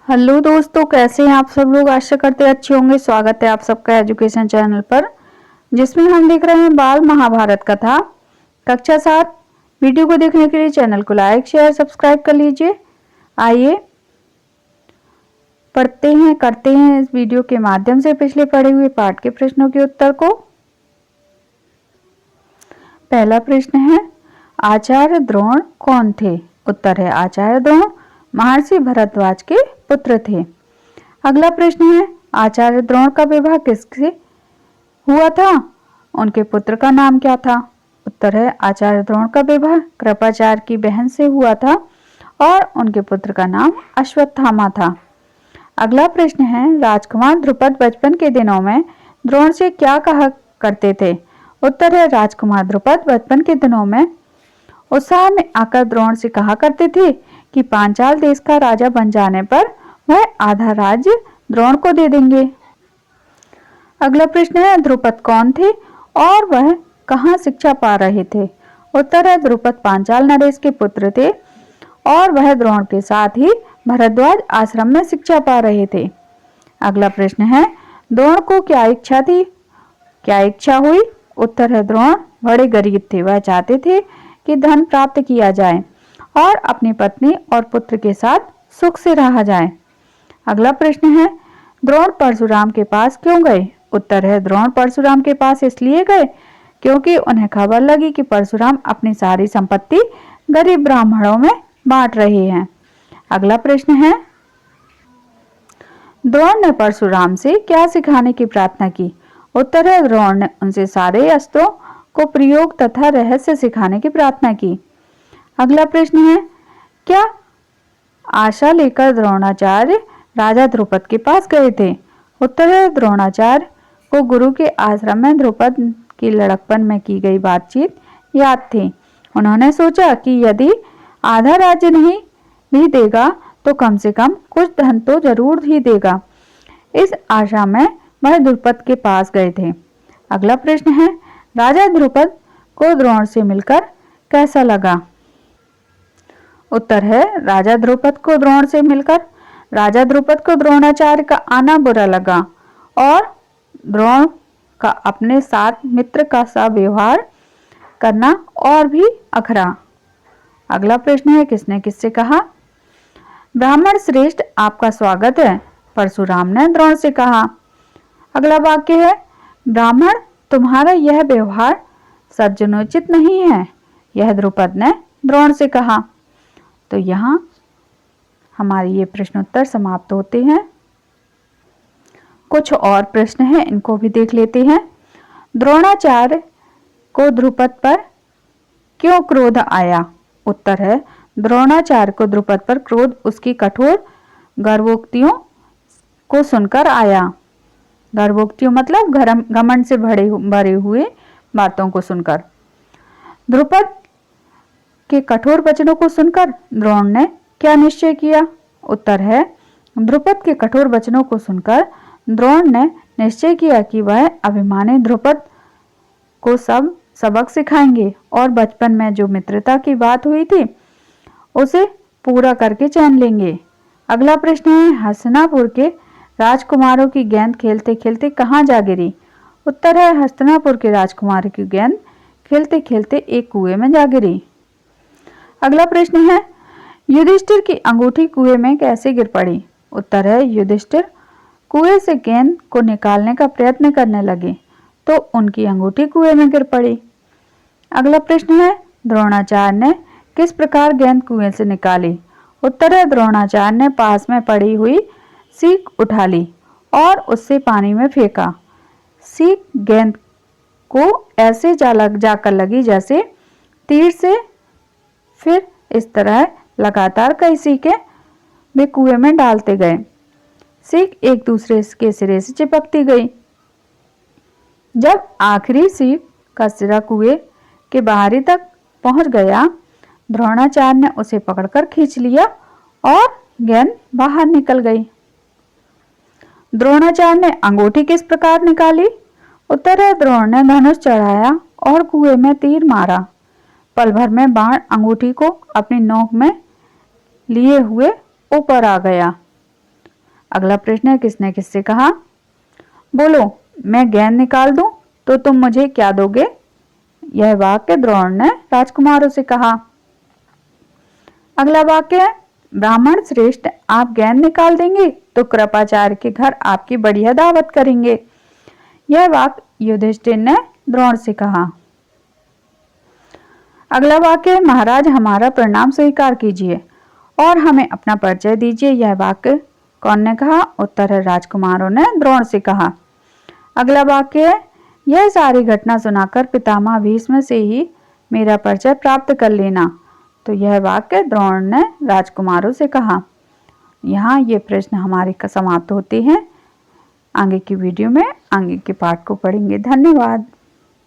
Hello दोस्तों, कैसे हैं आप सब लोग। आशा करते हैं अच्छे होंगे। स्वागत है आप सबका एजुकेशन चैनल पर, जिसमें हम देख रहे हैं बाल महाभारत कथा कक्षा 7। वीडियो को देखने के लिए चैनल को लाइक शेयर सब्सक्राइब कर लीजिए। आइए पढ़ते हैं करते हैं इस वीडियो के माध्यम से पिछले पढ़े हुए पाठ के प्रश्नों के उत्तर को। पहला प्रश्न है, आचार्य द्रोण कौन थे। उत्तर है, आचार्य द्रोण महर्षि भरद्वाज के पुत्र थे। अगला प्रश्न है, आचार्य द्रोण का विवाह किससे हुआ था, उनके पुत्र का नाम क्या था। उत्तर है, आचार्य द्रोण का विवाह कृपाचार्य की बहन से हुआ था और उनके पुत्र का नाम अश्वत्थामा था। अगला प्रश्न है, राजकुमार ध्रुपद बचपन के दिनों में द्रोण से क्या कहा करते थे। उत्तर है, राजकुमार ध्रुपद बचपन के दिनों में उत्साह में आकर द्रोण से कहा करते थे कि पांचाल देश का राजा बन जाने पर वह आधा राज्य द्रोण को दे देंगे। अगला प्रश्न है, ध्रुपद कौन थे और वह कहाँ शिक्षा पा रहे थे। उत्तर है, ध्रुपद पांचाल नरेश के पुत्र थे और वह द्रोण के साथ ही भरद्वाज आश्रम में शिक्षा पा रहे थे। अगला प्रश्न है, द्रोण को क्या इच्छा हुई। उत्तर है, द्रोण बड़े गरीब थे। वह चाहते थे कि धन प्राप्त किया जाए और अपनी पत्नी और पुत्र के साथ सुख से रहा जाए। अगला प्रश्न है, द्रोण परशुराम के पास क्यों गए। उत्तर है, द्रोण परशुराम के पास इसलिए गए क्योंकि उन्हें खबर लगी कि परशुराम अपनी सारी संपत्ति गरीब ब्राह्मणों में बांट रहे हैं। अगला प्रश्न है, द्रोण ने परशुराम से क्या सिखाने की प्रार्थना की। उत्तर है, द्रोण ने उनसे सारे अस्त्रों को प्रयोग तथा रहस्य सिखाने की प्रार्थना की। अगला प्रश्न है, क्या आशा लेकर द्रोणाचार्य राजा ध्रुपद के पास गए थे। उत्तर है, द्रोणाचार्य को गुरु के आश्रम में ध्रुपद की लड़कपन में की गई बातचीत याद थी। उन्होंने सोचा कि यदि आधा राज्य नहीं भी देगा तो कम से कम कुछ धन तो जरूर ही देगा। इस आशा में वह ध्रुपद के पास गए थे। अगला प्रश्न है, राजा ध्रुपद को द्रोण से मिलकर कैसा लगा। उत्तर है, राजा ध्रुपद को द्रोणाचार्य का आना बुरा लगा और द्रोण का अपने साथ मित्र का सा व्यवहार करना और भी अखरा। अगला प्रश्न है, किसने किससे कहा। ब्राह्मण श्रेष्ठ आपका स्वागत है, परशुराम ने द्रोण से कहा। अगला वाक्य है, ब्राह्मण तुम्हारा यह व्यवहार सज्जनोचित नहीं है, यह ध्रुपद ने द्रोण से कहा। तो यहाँ हमारे ये प्रश्नोत्तर समाप्त होते हैं। कुछ और प्रश्न हैं, इनको भी देख लेते हैं। द्रोणाचार्य को ध्रुपद पर क्यों क्रोध आया। उत्तर है, द्रोणाचार्य को ध्रुपद पर क्रोध उसकी कठोर गर्वोक्तियों को सुनकर आया। गर्वोक्तियों मतलब घमंड से भरे हुए बातों को सुनकर। ध्रुपद के कठोर वचनों को सुनकर द्रोण ने क्या निश्चय किया। उत्तर है, ध्रुपद के कठोर वचनों को सुनकर द्रोण ने निश्चय किया कि वह अभिमानी ध्रुपद को सब सबक सिखाएंगे और बचपन में जो मित्रता की बात हुई थी उसे पूरा करके चैन लेंगे। अगला प्रश्न है, हस्तिनापुर के राजकुमारों की गेंद खेलते खेलते कहाँ जा गिरी। उत्तर है, हस्तिनापुर के राजकुमार की गेंद खेलते खेलते एक कुएं में जा गिरी। अगला प्रश्न है, युधिष्ठिर की अंगूठी कुएं में कैसे गिर पड़ी। उत्तर है, युधिष्ठिर कुएं से गेंद को निकालने का प्रयत्न करने लगे तो उनकी अंगूठी कुएं में गिर पड़ी। अगला प्रश्न है, द्रोणाचार्य ने किस प्रकार गेंद कुएं से निकाली। उत्तर है, द्रोणाचार्य ने पास में पड़ी हुई सीख उठा ली और उससे पानी में फेंका। सीख गेंद को ऐसे जाकर लगी जैसे तीर से। फिर इस तरह लगातार कई सीखें वे कुएं में डालते गए। सीख एक दूसरे के सिरे से चिपकती गई। जब आखिरी सीख का सिरा कुएं के बाहरी तक पहुंच गया, द्रोणाचार्य ने उसे पकड़कर खींच लिया और गेंद बाहर निकल गई। द्रोणाचार्य ने अंगूठी किस प्रकार निकाली। उत्तर है, द्रोण ने धनुष चढ़ाया और कुएं में तीर मारा। पल भर में बाण अंगूठी को अपनी नोक में लिए हुए ऊपर आ गया। अगला प्रश्न है, किसने किससे कहा? बोलो, मैं गेंद निकाल दूं तो तुम मुझे क्या दोगे? यह वाक्य द्रोण ने राजकुमारों से कहा। अगला वाक्य है, ब्राह्मण श्रेष्ठ, आप गेंद निकाल देंगे तो कृपाचार्य के घर आपकी बढ़िया दावत करेंगे। यह वाक्य युधिष्ठिर ने द्रोण से कहा। अगला वाक्य, महाराज हमारा प्रणाम स्वीकार कीजिए और हमें अपना परिचय दीजिए। यह वाक्य कौन ने कहा? उत्तर है, राजकुमारों ने द्रोण से कहा। अगला वाक्य है, यह सारी घटना सुनाकर पितामह भीष्म से ही मेरा परिचय प्राप्त कर लेना। तो यह वाक्य द्रोण ने राजकुमारों से कहा। यहाँ ये प्रश्न हमारे समाप्त होते हैं। आगे की वीडियो में आगे के पाठ को पढ़ेंगे। धन्यवाद।